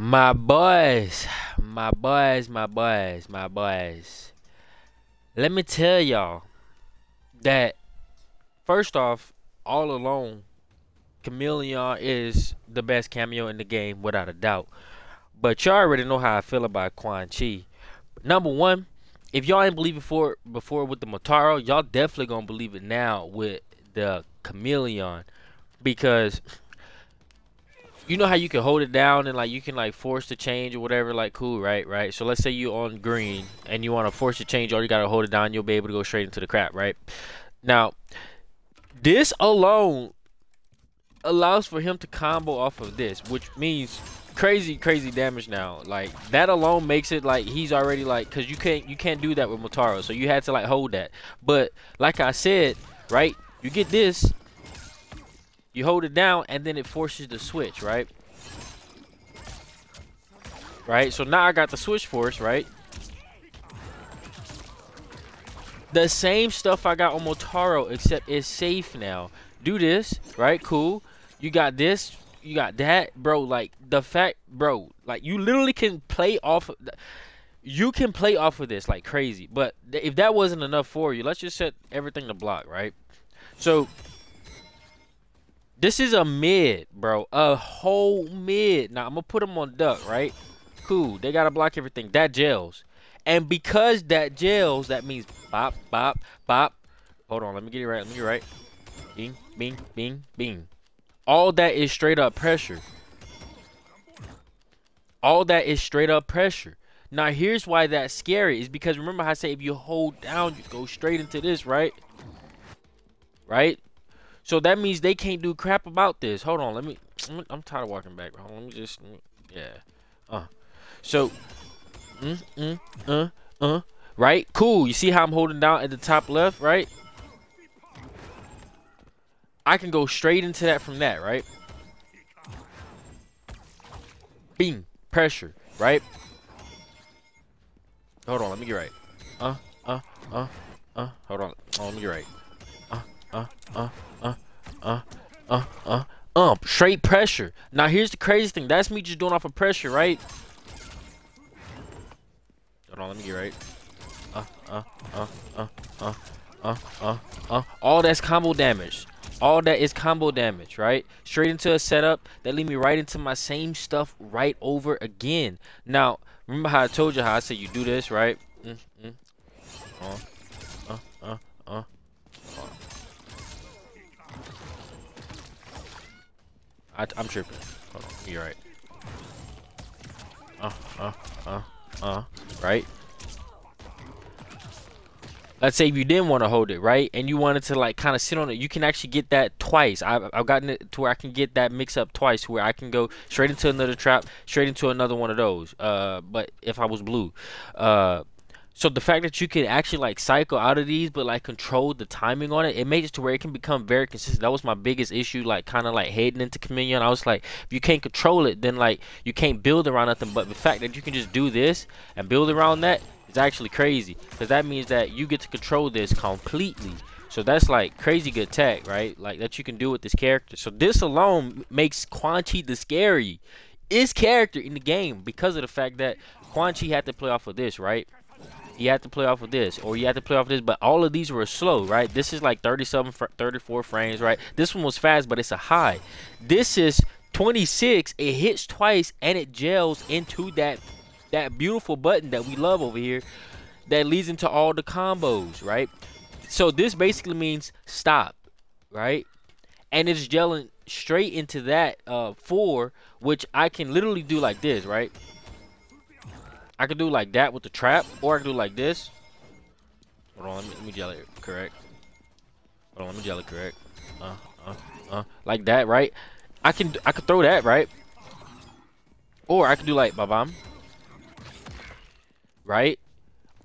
My boys, my boys, my boys, my boys. Let me tell y'all that first off, all alone, Khameleon is the best cameo in the game without a doubt. But y'all already know how I feel about Quan Chi. Number one, if y'all ain't believe it before with the Motaro, y'all definitely gonna believe it now with the Khameleon, because you know how you can hold it down and like you can like force the change or whatever, like cool, right? So let's say you on green and you want to force the change, all you gotta hold it down, you'll be able to go straight into the crap, right? Now, this alone allows for him to combo off of this, which means crazy damage now. Like that alone makes it like he's already like, because you can't do that with Motaro, so you had to like hold that. But like I said, right, you get this, you hold it down, and then it forces the switch, right? Right, so now I got the switch force, right? The same stuff I got on Motaro, except it's safe now. Do this, right? Cool. You got this, you got that, bro. Like the fact, bro, like you literally can play off of, you can play off of this like crazy. But if that wasn't enough for you, let's just set everything to block, right? So this is a mid, bro. A whole mid. Now, I'm going to put them on duck, right? Cool. They got to block everything. That gels. And because that gels, that means bop, bop, bop. Hold on. Let me get it right. Let me get it right. Bing, bing, bing, bing. All that is straight up pressure. All that is straight up pressure. Now, here's why that's scary. Is because remember how I say if you hold down, you go straight into this, right? Right? So that means they can't do crap about this. Hold on, I'm tired of walking back, bro. Let me just, yeah. So, right? Cool. You see how I'm holding down at the top left, right? I can go straight into that from that, right? Bing. Pressure, right? Hold on, let me get right. Hold on. Oh, let me get right. Straight pressure. Now here's the crazy thing. That's me just doing off of pressure, right? Hold on, let me get right. All that's combo damage. All that is combo damage, right? Straight into a setup that lead me right into my same stuff right over again. Now, remember how I told you how I said you do this, right? I'm tripping. Hold on, you're right. Right? Let's say if you didn't want to hold it, right? And you wanted to like kind of sit on it, you can actually get that twice. I've gotten it to where I can get that mix up twice, where I can go straight into another trap, straight into another one of those. But if I was blue. So the fact that you can actually like cycle out of these but like control the timing on it, it makes it to where it can become very consistent. That was my biggest issue, like kind of like heading into Khameleon. I was like, if you can't control it, then like you can't build around nothing. But the fact that you can just do this and build around that is actually crazy, because that means that you get to control this completely. So that's like crazy good tech, right? Like that you can do with this character. So this alone makes Quan Chi the scariest character in the game, because of the fact that Quan Chi had to play off of this, right? You had to play off of this, or you had to play off of this, but all of these were slow, right? This is like 34 frames, right? This one was fast, but it's a high. This is 26. It hits twice, and it gels into that beautiful button that we love over here, that leads into all the combos, right? So this basically means stop, right? And it's gelling straight into that 4, which I can literally do like this, right? I could do like that with the trap, or I could do like this. Hold on, let me gel it correct. Hold on, let me gel it correct. Like that, right? I could throw that, right? Or I could do like ba-bam. Right?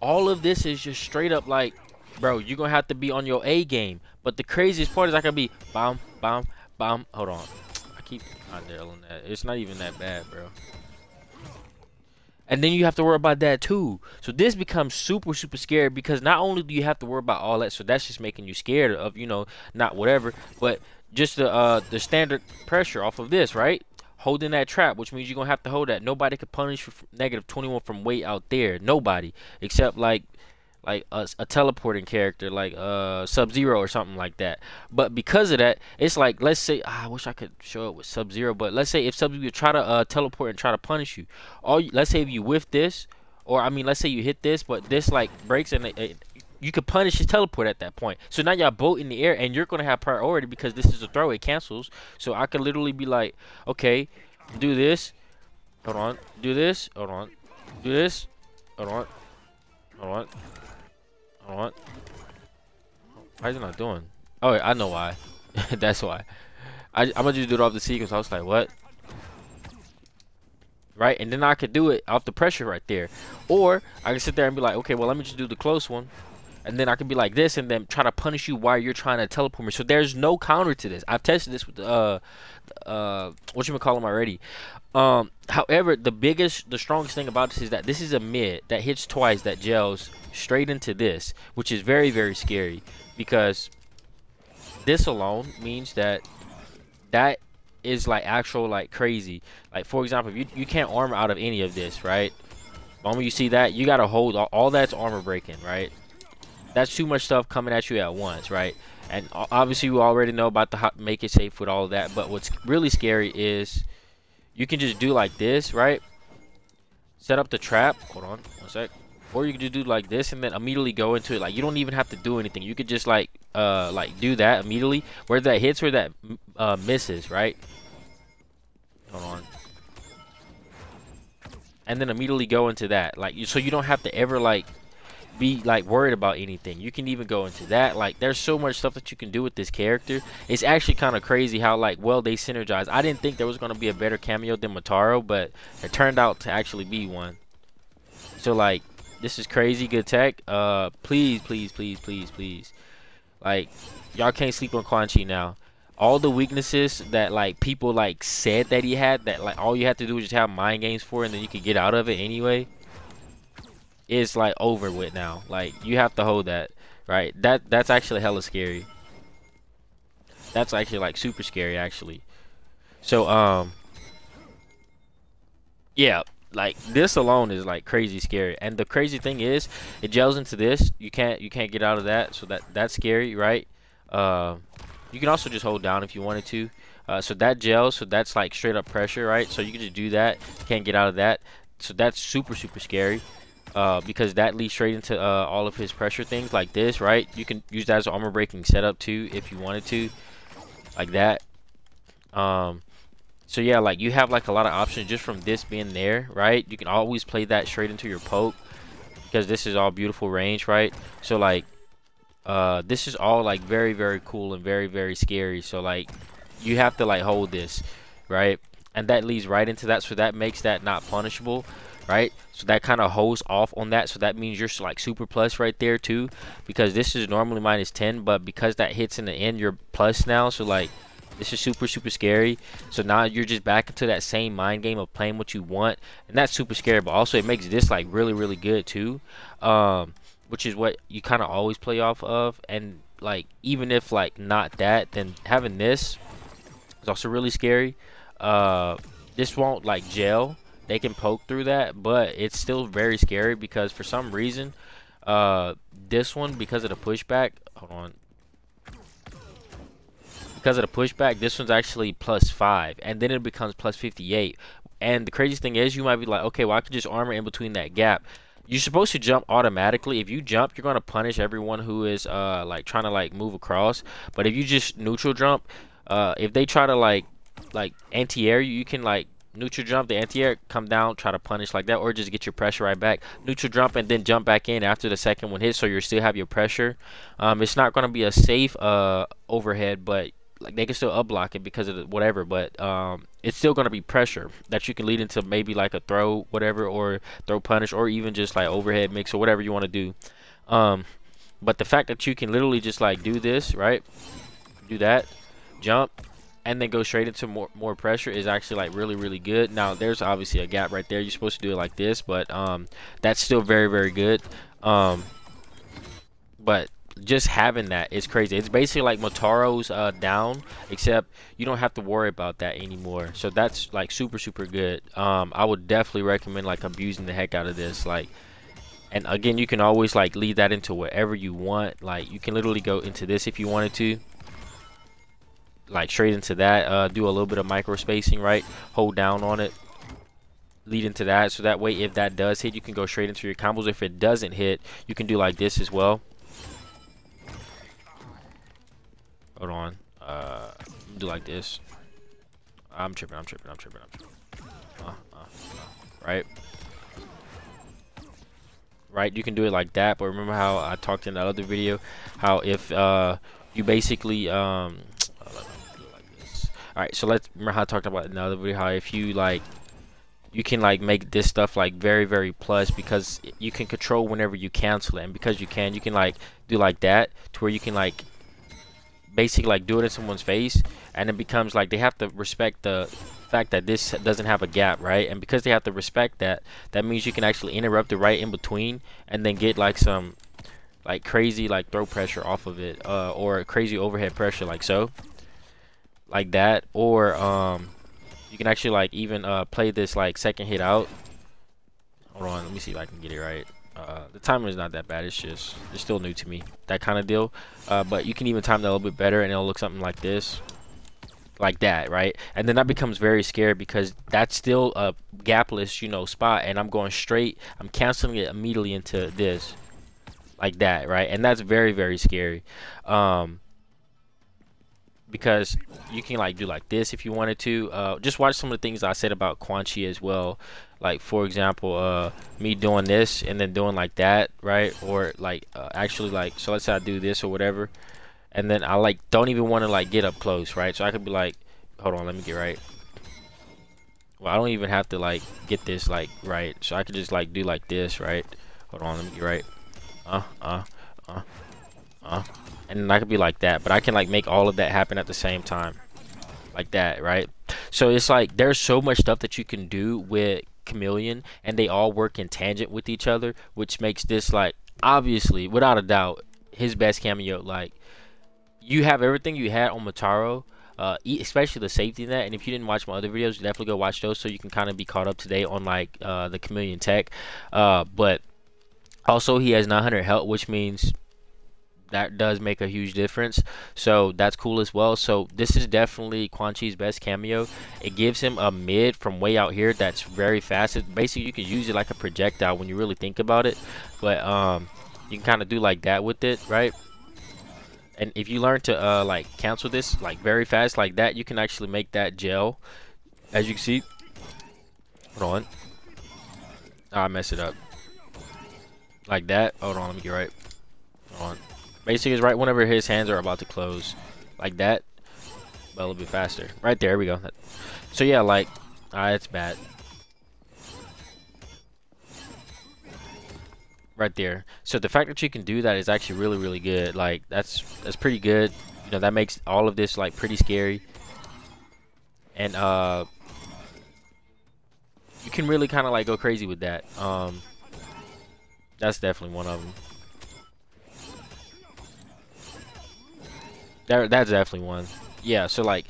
All of this is just straight up like, bro, you're gonna have to be on your A game. But the craziest part is I can be bam, bam, bam. Hold on. I keep on that. It's not even that bad, bro. And then you have to worry about that too. So this becomes super scary, because not only do you have to worry about all that, so that's just making you scared of, you know, not whatever, but just the standard pressure off of this, right? holding that trap, which means you're gonna have to hold that. Nobody could punish you for -21 from way out there. Nobody, except like a teleporting character like Sub-Zero or something like that. But because of that, it's like, let's say, I wish I could show it with Sub-Zero, but let's say if Sub-Zero try to teleport and try to punish you, let's say if you whiff this, or I mean let's say you hit this, but this like breaks and you could punish his teleport at that point. So now y'all both in the air and you're gonna have priority because this is a throw, it cancels. So I could literally be like, okay, do this, hold on, do this, hold on, do this, hold on, hold on, hold on. Why is it not doing? Oh, I know why. That's why. I'm gonna just do it off the sequence. I was like, what? Right, and then I could do it off the pressure right there, or I can sit there and be like, okay, well, let me just do the close one. And then I can be like this and then try to punish you while you're trying to teleport me. So there's no counter to this. I've tested this with whatchamacallit already. However, the strongest thing about this is that this is a mid that hits twice that gels straight into this, which is very, very scary, because this alone means that is like actual like crazy. Like for example, if you can't armor out of any of this, right? The moment you see that, you gotta hold all that's armor breaking, right? That's too much stuff coming at you at once, right? And obviously you already know about the make it safe with all of that, but what's really scary is you can just do like this, right? Set up the trap, hold on one sec, or you can just do like this and then immediately go into it. Like you don't even have to do anything. You could just like do that immediately, where that hits, where that misses, right? Hold on. And then immediately go into that, like so you don't have to ever like be like worried about anything. You can even go into that. Like there's so much stuff that you can do with this character. It's actually kind of crazy how like well they synergize. I didn't think there was going to be a better cameo than Motaro, but it turned out to actually be one. So like this is crazy good tech. Please, please, please, please, please, like y'all can't sleep on Quan Chi now. All the weaknesses that like people like said that he had, that like all you have to do is just have mind games for, and then you can get out of it anyway, is like over with now. Like you have to hold that, right? That's actually hella scary. That's actually like super scary actually. So yeah, like this alone is like crazy scary. And the crazy thing is it gels into this. You can't get out of that, so that's scary, right? You can also just hold down if you wanted to. So that gels, so that's like straight up pressure, right? So you can just do that. You can't get out of that. So that's super scary. Because that leads straight into all of his pressure things like this, right? You can use that as an armor breaking setup too if you wanted to, like that. So yeah, like you have like a lot of options just from this being there, right? You can always play that straight into your poke because this is all beautiful range, right? So like this is all like very cool and very scary. So like you have to like hold this, right? And that leads right into that, so that makes that not punishable, right? So that kind of holds off on that, so that means you're like super plus right there too, because this is normally -10, but because that hits in the end, you're plus now. So like this is super scary. So now you're just back into that same mind game of playing what you want, and that's super scary. But also it makes this like really good too, which is what you kind of always play off of. And like even if like not that, then having this is also really scary. This won't like gel. They can poke through that, but it's still very scary because for some reason this one, because of the pushback, hold on, because of the pushback, this one's actually +5, and then it becomes +58. And the craziest thing is, you might be like, okay, well I could just armor in between that gap. You're supposed to jump automatically. If you jump, you're going to punish everyone who is like trying to like move across. But if you just neutral jump, if they try to like anti-air you, you can like neutral jump, the anti-air, come down, try to punish like that, or just get your pressure right back. Neutral jump and then jump back in after the second one hits, so you still have your pressure. It's not going to be a safe overhead, but like they can still up block it because of the whatever, but it's still going to be pressure that you can lead into maybe like a throw whatever, or throw punish, or even just like overhead mix, or whatever you want to do. But the fact that you can literally just like do this, right, do that, jump, and then go straight into more pressure is actually like really good. Now there's obviously a gap right there. You're supposed to do it like this, but that's still very good. But just having that is crazy. It's basically like Motaro's down, except you don't have to worry about that anymore. So that's like super good. I would definitely recommend like abusing the heck out of this. Like, and again, you can always like lead that into whatever you want. Like, you can literally go into this if you wanted to, like straight into that. Do a little bit of micro spacing, right? Hold down on it, lead into that, so that way if that does hit, you can go straight into your combos. If it doesn't hit, you can do like this as well. Hold on, do like this. I'm tripping. Right, you can do it like that. But remember how I talked in that other video, how if you basically like this. All right, so let's remember how I talked about in the other video, how if you like, you can like make this stuff like very plus, because you can control whenever you cancel it, and because you can like do like that to where you can like basically like do it in someone's face, and it becomes like they have to respect the fact that this doesn't have a gap, right? And because they have to respect that, that means you can actually interrupt it right in between, and then get like some like crazy like throw pressure off of it, or crazy overhead pressure, like so, like that. Or you can actually like even play this like second hit out. Hold on, let me see if I can get it right. The timer is not that bad. It's still new to me, that kind of deal. But you can even time that a little bit better, and it'll look something like this, like that, right? And then that becomes very scary, because that's still a gapless, you know, spot, and I'm going straight. I'm canceling it immediately into this, like that, right? And that's very scary. Because you can like do like this if you wanted to. Just watch some of the things I said about Quan Chi as well. Like, for example, me doing this and then doing like that, right? Or like actually like, so let's say I do this or whatever, and then I like don't even want to like get up close, right? So I could be like, hold on, let me get right. Well, I don't even have to like get this like right, so I could just like do like this, right? Hold on, let me get right. And then I could be like that, but I can like make all of that happen at the same time, like that, right? So it's like there's so much stuff that you can do with Khameleon, and they all work in tangent with each other, which makes this like obviously, without a doubt, his best cameo. Like, you have everything you had on Motaro, especially the safety net. And if you didn't watch my other videos, definitely go watch those so you can kind of be caught up to date on like the Khameleon tech. But also he has 900 health, which means that does make a huge difference, so that's cool as well. So this is definitely Quan Chi's best cameo. It gives him a mid from way out here that's very fast. Basically, you can use it like a projectile when you really think about it, but you can kind of do like that with it, right? And if you learn to like cancel this like very fast like that, you can actually make that gel, as you can see. Hold on, I messed it up like that. Hold on, let me get right. Hold on. Basically, it's right whenever his hands are about to close, like that, but a little bit faster. Right there, we go. So yeah, like, it's bad. Right there. So the fact that you can do that is actually really good. Like, that's pretty good. You know, that makes all of this like pretty scary. And you can really kind of like go crazy with that. That's definitely one of them. That's definitely one. Yeah, so like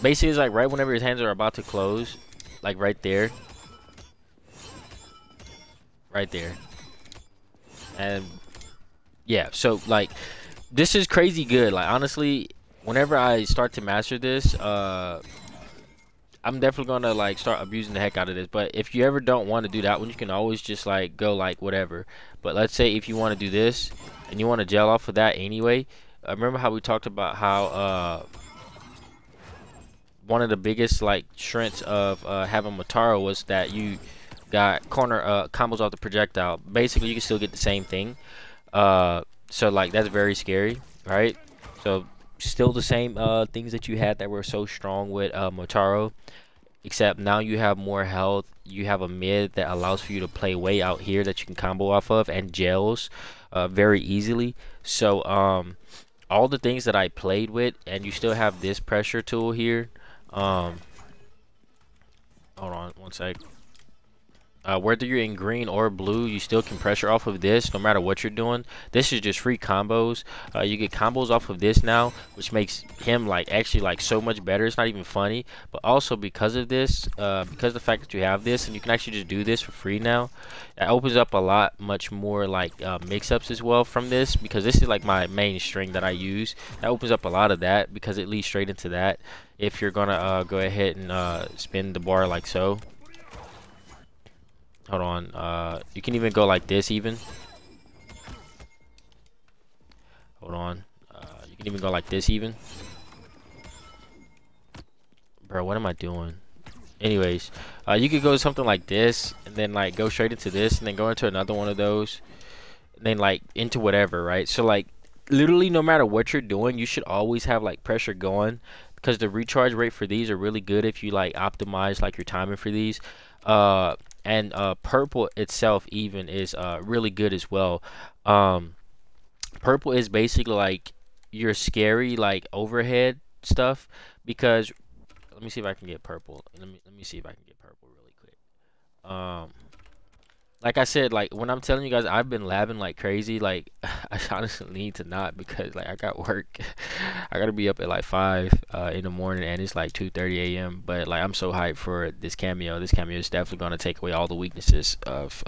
basically it's like right whenever his hands are about to close, like right there, and yeah, so like this is crazy good. Like, honestly, whenever I start to master this, I'm definitely gonna like start abusing the heck out of this. But if you ever don't want to do that one, you can always just like go like whatever. But let's say if you want to do this and you want to gel off of that anyway. Remember how we talked about how one of the biggest like strengths of having Motaro was that you got corner combos off the projectile. Basically, you can still get the same thing. So like that's very scary, right? So still the same things that you had that were so strong with Motaro, except now you have more health. You have a mid that allows for you to play way out here that you can combo off of, and gels very easily. So all the things that I played with, and you still have this pressure tool here. Hold on one sec. Whether you're in green or blue, you still can pressure off of this no matter what you're doing. This is just free combos. You get combos off of this now, which makes him like actually like so much better. It's not even funny, but also because of this, because of the fact that you have this and you can actually just do this for free now, it opens up a lot much more like mix-ups as well from this, because this is like my main string that I use. That opens up a lot of that because it leads straight into that. If you're gonna go ahead and spin the bar like so. Hold on, you can even go like this even. Hold on, you can even go like this even. Bro, what am I doing? Anyways, you could go something like this, and then like go straight into this, and then go into another one of those, and then like into whatever, right? So like literally no matter what you're doing, you should always have like pressure going, because the recharge rate for these are really good if you like optimize like your timing for these. And purple itself even is really good as well. Purple is basically like your scary like overhead stuff, because let me see if I can get purple. Let me see if I can get purple really quick. Like I said, like when I'm telling you guys I've been labbing like crazy, like I honestly need to not, because like I got work. I gotta be up at like 5 in the morning, and it's like 2:30 a.m. But like I'm so hyped for this cameo. This cameo is definitely gonna take away all the weaknesses of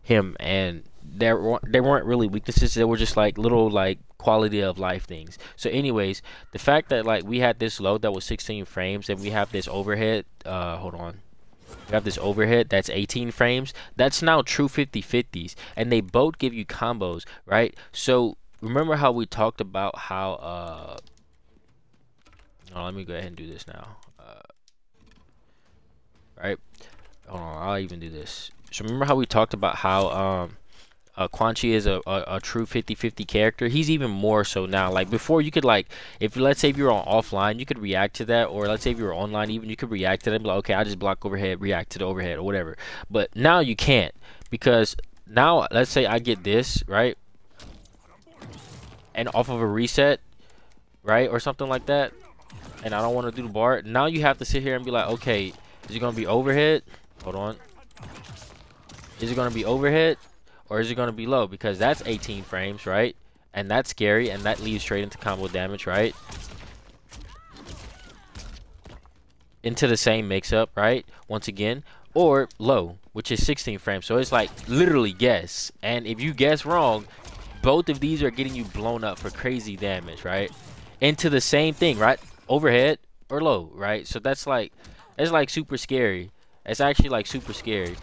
him, and they weren't really weaknesses. They were just like little like quality of life things. So anyways, the fact that like we had this load that was 16 frames, and we have this overhead, hold on, we have this overhead that's 18 frames. That's now true 50/50s, and they both give you combos, right? So remember how we talked about how oh, let me go ahead and do this now, right? Hold on, I'll even do this. So remember how we talked about how Quan Chi is a true 50/50 character. He's even more so now. Like before, you could like, if let's say if you were on offline, you could react to that, or let's say if you were online, even you could react to that and be like, okay, I just block overhead, react to the overhead or whatever. But now you can't, because now let's say I get this right, and off of a reset, right, or something like that, and I don't want to do the bar. Now you have to sit here and be like, okay, is it gonna be overhead? Hold on. Is it gonna be overhead? Or is it going to be low? Because that's 18 frames, right? And that's scary, and that leads straight into combo damage, right? Into the same mix-up, right? Once again. Or low, which is 16 frames. So it's like literally guess. And if you guess wrong, both of these are getting you blown up for crazy damage, right? Into the same thing, right? Overhead or low, right? So that's like, it's like super scary. It's actually like super scary.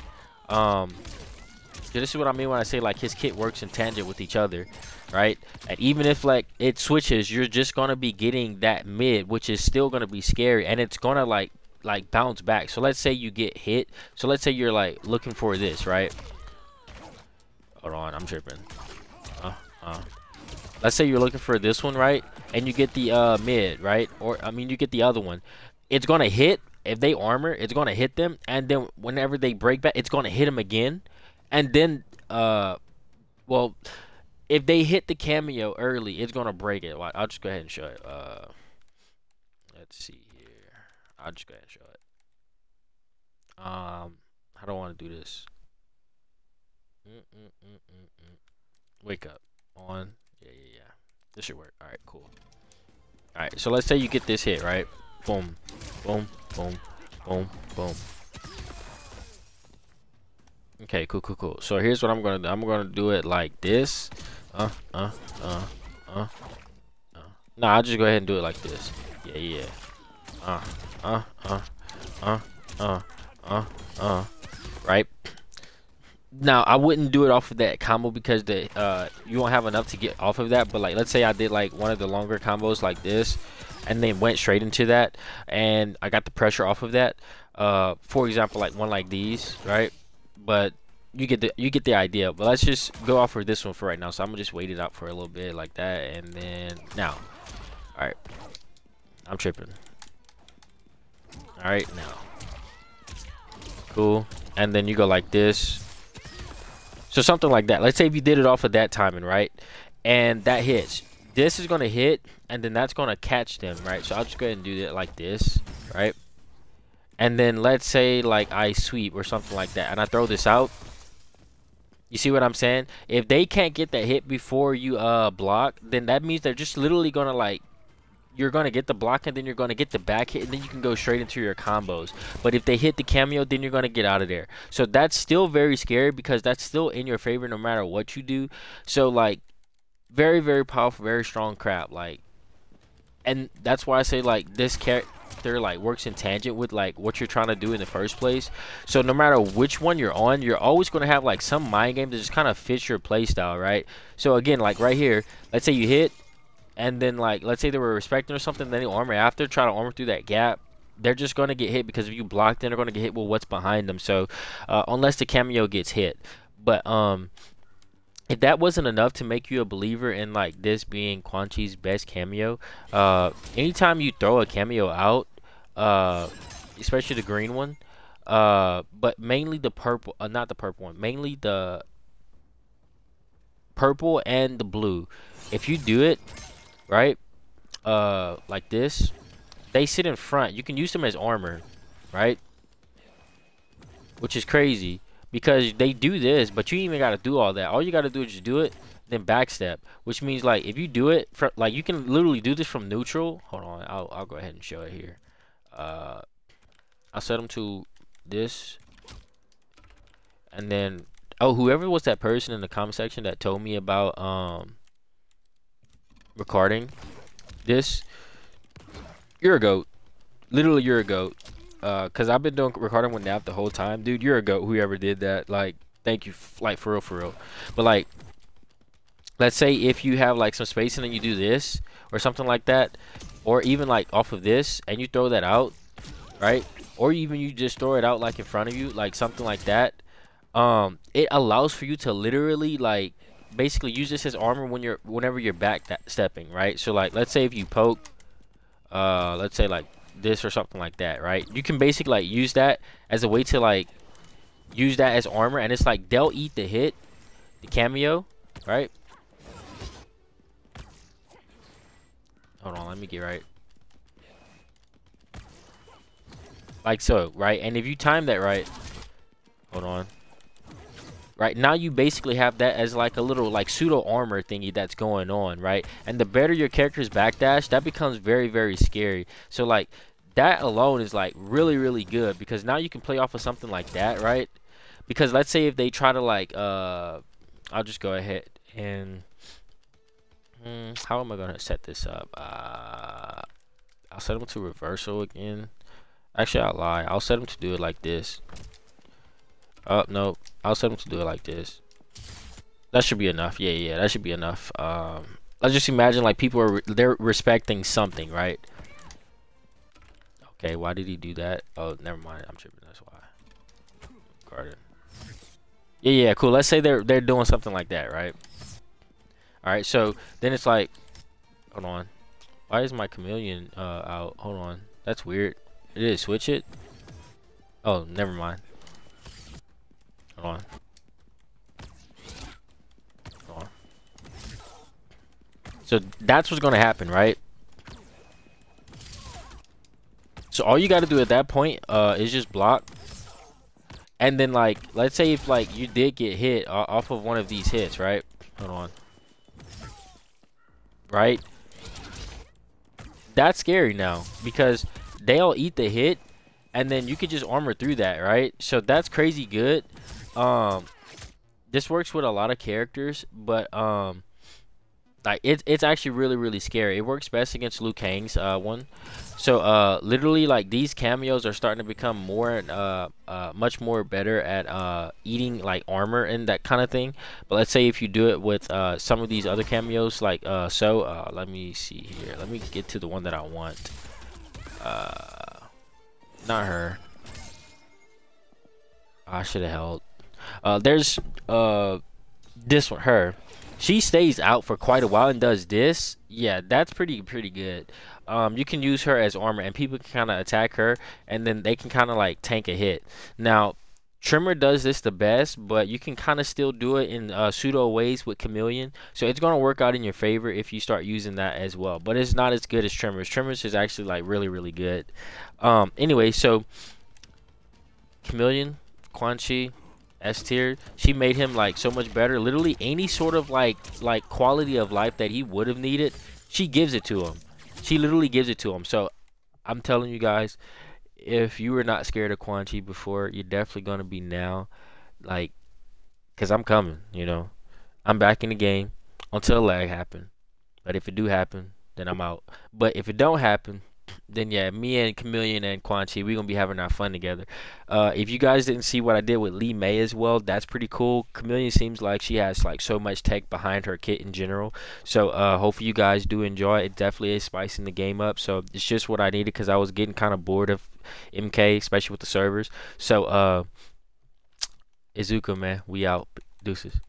So this is what I mean when I say like his kit works in tangent with each other, right? And even if like it switches, you're just gonna be getting that mid, which is still gonna be scary, and it's gonna like bounce back. So let's say you get hit. So let's say you're like looking for this, right? Hold on, I'm tripping. Let's say you're looking for this one, right? And you get the mid, right? Or I mean you get the other one. It's gonna hit. If they armor, it's gonna hit them, and then whenever they break back, it's gonna hit them again. And then, well, if they hit the cameo early, it's gonna break it. I'll just go ahead and show it. Let's see here. I'll just go ahead and show it. How do I want to do this? Wake up. On. Yeah. This should work. All right, cool. All right, so let's say you get this hit, right? Boom, boom, boom, boom, boom. Okay, cool. So here's what I'm gonna do. I'm gonna do it like this. Nah, I'll just go ahead and do it like this. Yeah. Right. Now I wouldn't do it off of that combo because you won't have enough to get off of that. But like, let's say I did like one of the longer combos like this, and then went straight into that, and I got the pressure off of that. For example, like one like these, right? But you get the idea. But let's just go off for this one for right now. So I'm gonna just wait it out for a little bit like that, and then now, all right, I'm tripping. All right, now, cool. And then you go like this. So something like that. Let's say if you did it off of that timing, right? And that hits. This is gonna hit, and then that's gonna catch them, right? So I'll just go ahead and do that like this, right? and then let's say like I sweep or something like that, and I throw this out. You see what I'm saying? If they can't get that hit before you block, then that means they're just literally gonna like, you're gonna get the block and then you're gonna get the back hit and then you can go straight into your combos. But if they hit the cameo, then you're gonna get out of there. So that's still very scary because that's still in your favor no matter what you do. So like, very very powerful, very strong crap. Like, and that's why I say like this character like works in tangent with like what you're trying to do in the first place. So no matter which one you're on, you're always going to have like some mind game that just kind of fits your play style, right? So again, like right here, let's say you hit, and then like let's say they were respecting or something, then they armor after, try to armor through that gap. They're just going to get hit because if you block, then they're going to get hit with what's behind them. So unless the cameo gets hit. But if that wasn't enough to make you a believer in like this being Quan Chi's best cameo, anytime you throw a cameo out, especially the green one, but mainly the purple, not the purple one, mainly the purple and the blue. If you do it right, like this, they sit in front. You can use them as armor, right? Which is crazy. Because they do this, but you ain't even got to do all that. All you got to do is just do it, then backstep. Which means, like, if you do it, like, you can literally do this from neutral. Hold on, I'll go ahead and show it here. I'll set them to this. And then, oh, whoever was that person in the comment section that told me about recording this, you're a goat. Literally, you're a goat. Cause I've been doing recording with Nav the whole time, dude. You're a goat. Whoever did that, like, thank you, like for real. But like, let's say if you have like some space and then you do this or something like that, or even like off of this and you throw that out, right? Or even you just throw it out like in front of you, like something like that. It allows for you to literally like basically use this as armor whenever you're back stepping, right? So like, let's say if you poke, let's say like this or something like that, right? You can basically like use that as a way to like use that as armor, and it's like they'll eat the hit, the cameo, right? Hold on, let me get right. Like so, right? And if you time that right, hold on. Right now you basically have that as like a little like pseudo armor thingy that's going on, right? And the better your character's backdash, that becomes very very scary. So like that alone is like really really good because now you can play off of something like that, right? Because let's say if they try to like I'll just go ahead and how am I gonna set this up? I'll set them to reversal again. Actually, I'll lie. I'll set them to do it like this. Oh no, I'll set them to do it like this. That should be enough. Yeah, that should be enough. Let's just imagine like people they're respecting something, right? Okay, why did he do that? Oh, never mind. I'm tripping. That's why. Garden. Yeah, cool. Let's say they're doing something like that, right? All right. So then it's like, hold on. Why is my Khameleon out? Hold on. That's weird. It is. Switch it. Oh, never mind. Hold on. Hold on. So that's what's gonna happen, right? So all you got to do at that point is just block, and then like let's say if like you did get hit off of one of these hits, right? Hold on. Right? That's scary now because they'll eat the hit, and then you could just armor through that, right? So that's crazy good. This works with a lot of characters, but like it's actually really really scary. It works best against Liu Kang's one. So literally like these cameos are starting to become more much more better at eating like armor and that kind of thing. But let's say if you do it with some of these other cameos like let me see here. Let me get to the one that I want. Not her. I should have held. There's this one, her. She stays out for quite a while and does this. Yeah, that's pretty good. You can use her as armor and people can kind of attack her and then they can kind of like tank a hit. Now Trimmer does this the best, but you can kind of still do it in pseudo ways with Khameleon, so it's gonna work out in your favor if you start using that as well. But it's not as good as Trimmer's. Trimmer's is actually like really good. Anyway, so Khameleon Quan Chi S tier. She made him like so much better. Literally any sort of like quality of life that he would have needed, she gives it to him. She literally gives it to him. So I'm telling you guys, if you were not scared of Quan Chi before, you're definitely gonna be now. Like, cause I'm coming. You know, I'm back in the game until lag happen. But if it do happen, then I'm out. But if it don't happen, then yeah, me and Khameleon and Quan Chi, we gonna be having our fun together. If you guys didn't see what I did with Lee May as well, that's pretty cool. Khameleon seems like she has like so much tech behind her kit in general. So hopefully you guys do enjoy. It definitely is spicing the game up. So it's just what I needed because I was getting kind of bored of MK, especially with the servers. So it's Zooko, man. We out. Deuces.